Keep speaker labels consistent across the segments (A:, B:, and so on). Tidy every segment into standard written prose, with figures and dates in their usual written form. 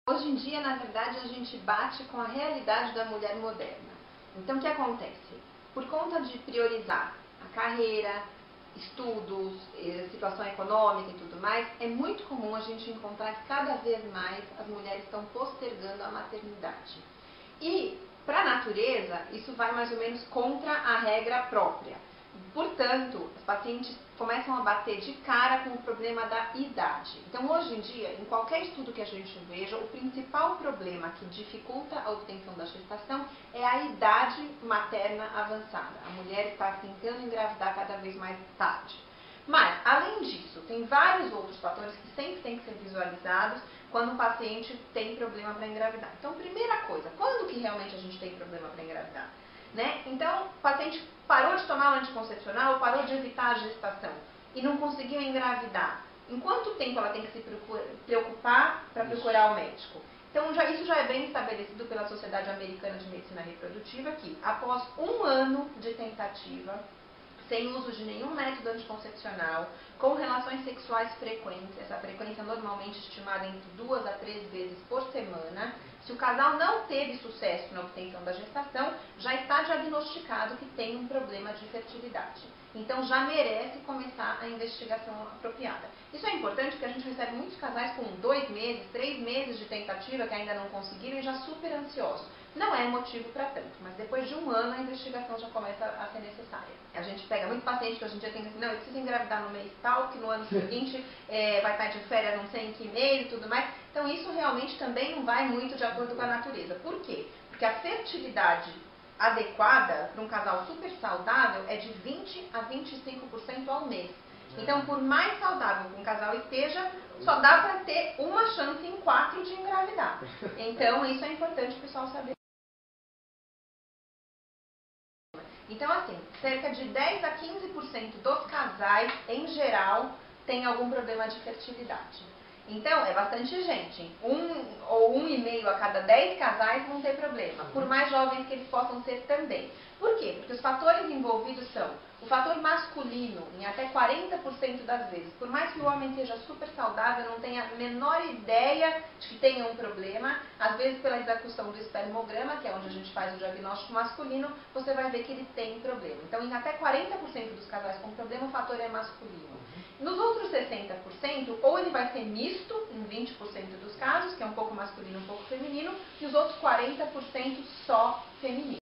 A: Hoje em dia, na verdade, a gente bate com a realidade da mulher moderna. Então, o que acontece? Por conta de priorizar a carreira, estudos, situação econômica e tudo mais, é muito comum a gente encontrar que cada vez mais as mulheres estão postergando a maternidade. E, para a natureza, isso vai mais ou menos contra a regra própria. Portanto, os pacientes começam a bater de cara com o problema da idade. Então, hoje em dia, em qualquer estudo que a gente veja, o principal problema que dificulta a obtenção da gestação é a idade materna avançada. A mulher está tentando engravidar cada vez mais tarde. Mas, além disso, tem vários outros fatores que sempre têm que ser visualizados quando o paciente tem problema para engravidar. Então, primeira coisa, quando que realmente a gente tem problema para engravidar? Então, o paciente parou de tomar o anticoncepcional, parou de evitar a gestação e não conseguiu engravidar. Em quanto tempo ela tem que se preocupar para procurar o médico? Então, isso já é bem estabelecido pela Sociedade Americana de Medicina Reprodutiva, que após 1 ano de tentativa, sem uso de nenhum método anticoncepcional, com relações sexuais frequentes, essa frequência normalmente estimada entre 2 a 3 vezes por semana, se o casal não teve sucesso na obtenção da gestação, já está diagnosticado que tem um problema de fertilidade. Então já merece começar a investigação apropriada. Isso é importante porque a gente recebe muitos casais com 2 meses, 3 meses de tentativa que ainda não conseguiram e já super ansiosos. Não é motivo para tanto, mas depois de 1 ano a investigação já começa a ser necessária. A gente pega muito paciente que hoje em dia tem que dizer, não, eu preciso engravidar no mês tal, que no ano seguinte vai estar de férias não sei em que mês e tudo mais. Então isso realmente também não vai muito de acordo com a natureza. Por quê? Porque a fertilidade adequada para um casal super saudável é de 20 a 25% ao mês. Então, por mais saudável que um casal esteja, só dá para ter uma chance em 4 de engravidar. Então, isso é importante o pessoal saber. Então, assim, cerca de 10 a 15% dos casais, em geral, tem algum problema de fertilidade. Então, é bastante gente. 1 ou 1,5 a cada 10 casais vão ter problema, por mais jovens que eles possam ser também. Por quê? Porque os fatores envolvidos são o fator masculino, em até 40% das vezes. Por mais que o homem seja super saudável, não tenha a menor ideia de que tenha um problema, às vezes pela execução do espermograma, que é onde a gente faz o diagnóstico masculino, você vai ver que ele tem problema. Então, em até 40% dos casais com problema, o fator é masculino. Nos outros 60%, ou ele vai ser misto, em 20% dos casos, que é um pouco masculino, um pouco feminino, e os outros 40% só feminino.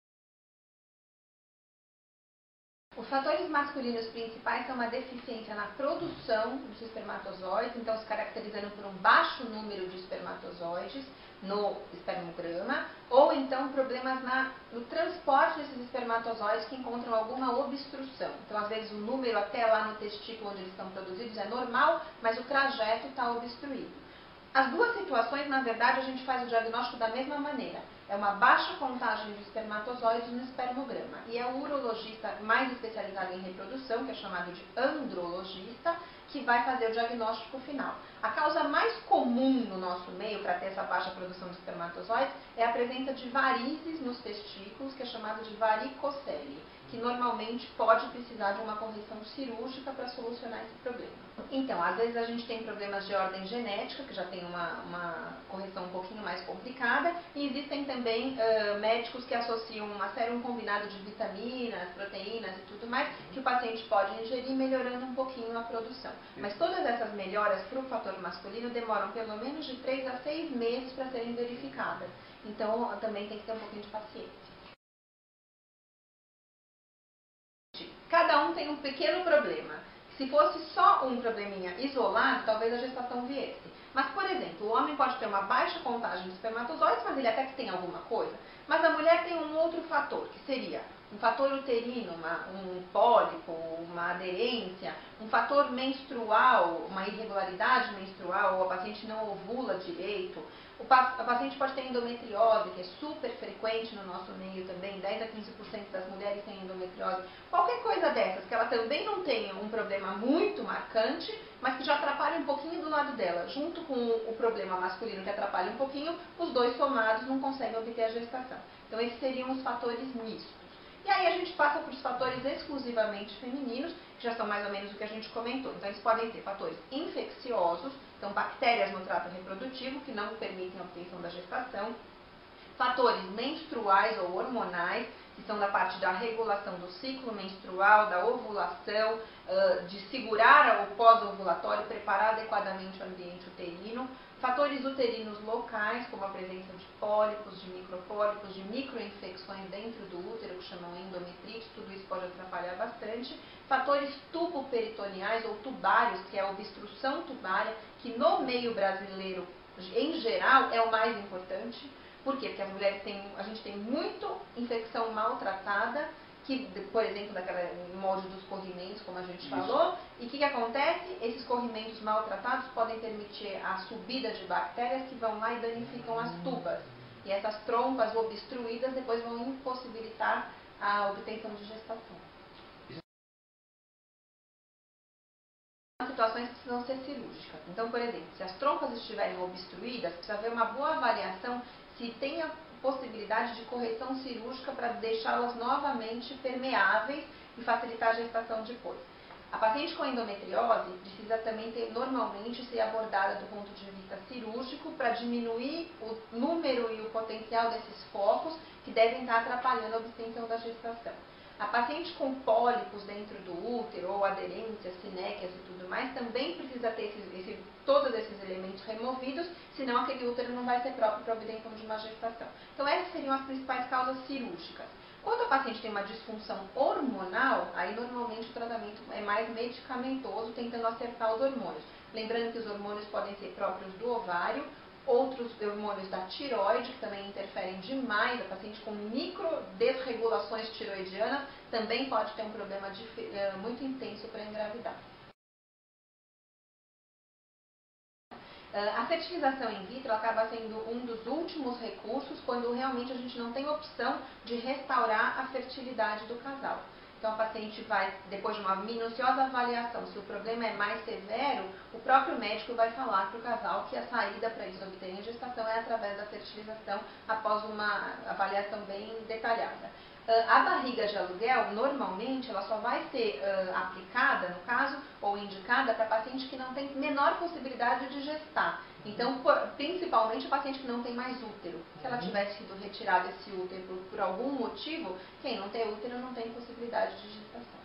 A: Os fatores masculinos principais são uma deficiência na produção dos espermatozoides, então se caracterizando por um baixo número de espermatozoides no espermograma, ou então problemas no transporte desses espermatozoides que encontram alguma obstrução. Então, às vezes, o número até lá no testículo onde eles estão produzidos é normal, mas o trajeto está obstruído. As duas situações, na verdade, a gente faz o diagnóstico da mesma maneira. É uma baixa contagem de espermatozoides no espermograma. E é o urologista mais especializado em reprodução, que é chamado de andrologista, que vai fazer o diagnóstico final. A causa mais comum no nosso meio para ter essa baixa produção de espermatozoides é a presença de varizes nos testículos, que é chamado de varicocele, que normalmente pode precisar de uma correção cirúrgica para solucionar esse problema. Então, às vezes a gente tem problemas de ordem genética, que já tem uma correção um pouquinho mais complicada, e existem também médicos que associam uma série, um combinado de vitaminas, proteínas e tudo mais, que o paciente pode ingerir, melhorando um pouquinho a produção. Mas todas essas melhoras para o fator masculino demoram pelo menos de 3 a 6 meses para serem verificadas. Então, também tem que ter um pouquinho de paciência. Cada um tem um pequeno problema. Se fosse só um probleminha isolado, talvez a gestação viesse. Mas, por exemplo, o homem pode ter uma baixa contagem de espermatozoides, mas ele até que tem alguma coisa. Mas a mulher tem um outro fator, que seria um fator uterino, um pólipo, uma aderência, um fator menstrual, uma irregularidade menstrual, ou a paciente não ovula direito. A paciente pode ter endometriose, que é super frequente no nosso meio também, 10 a 15% das mulheres têm endometriose. Qualquer coisa dessas, que ela também não tenha um problema muito marcante, mas que já atrapalha um pouquinho do lado dela, junto com o problema masculino que atrapalha um pouquinho, os dois somados não conseguem obter a gestação. Então esses seriam os fatores mistos. E aí a gente passa por fatores exclusivamente femininos, que já são mais ou menos o que a gente comentou. Então eles podem ser fatores infecciosos, São bactérias no trato reprodutivo que não permitem a obtenção da gestação. Fatores menstruais ou hormonais, que são da parte da regulação do ciclo menstrual, da ovulação, de segurar o pós-ovulatório, preparar adequadamente o ambiente uterino. Fatores uterinos locais, como a presença de pólipos, de micropólipos, de microinfecções dentro do útero, que chamam endometrite, tudo isso pode atrapalhar bastante. Fatores tuboperitoneais ou tubários, que é a obstrução tubária, que no meio brasileiro, em geral, é o mais importante. Por quê? Porque as mulheres a gente tem muito infecção maltratada, que, por exemplo, daquela molde dos corrimentos, como a gente falou, e o que acontece? Esses corrimentos maltratados podem permitir a subida de bactérias que vão lá e danificam as tubas. E essas trompas obstruídas depois vão impossibilitar a obtenção de gestação. Situações que precisam ser cirúrgicas. Então, por exemplo, se as trompas estiverem obstruídas, precisa haver uma boa avaliação se tem a possibilidade de correção cirúrgica para deixá-las novamente permeáveis e facilitar a gestação depois. A paciente com endometriose precisa também normalmente ser abordada do ponto de vista cirúrgico para diminuir o número e o potencial desses focos que devem estar atrapalhando a obtenção da gestação. A paciente com pólipos dentro do útero, ou aderências, sinéquias e tudo mais, também precisa ter todos esses elementos removidos, senão aquele útero não vai ser próprio para a obtenção de uma gestação. Então essas seriam as principais causas cirúrgicas. Quando a paciente tem uma disfunção hormonal, aí normalmente o tratamento é mais medicamentoso, tentando acertar os hormônios. Lembrando que os hormônios podem ser próprios do ovário, outros hormônios da tireoide, que também interferem demais. A paciente com micro desregulações tiroidianas também pode ter um problema muito intenso para engravidar. A fertilização in vitro acaba sendo um dos últimos recursos quando realmente a gente não tem opção de restaurar a fertilidade do casal. Então, a paciente vai, depois de uma minuciosa avaliação, se o problema é mais severo, o próprio médico vai falar para o casal que a saída para isso obter a gestação é através da fertilização, após uma avaliação bem detalhada. A barriga de aluguel, normalmente, ela só vai ser aplicada, no caso, ou indicada para paciente que não tem menor possibilidade de gestar. Então, principalmente a paciente que não tem mais útero. Se ela tivesse sido retirado esse útero por algum motivo, quem não tem útero não tem possibilidade de gestação.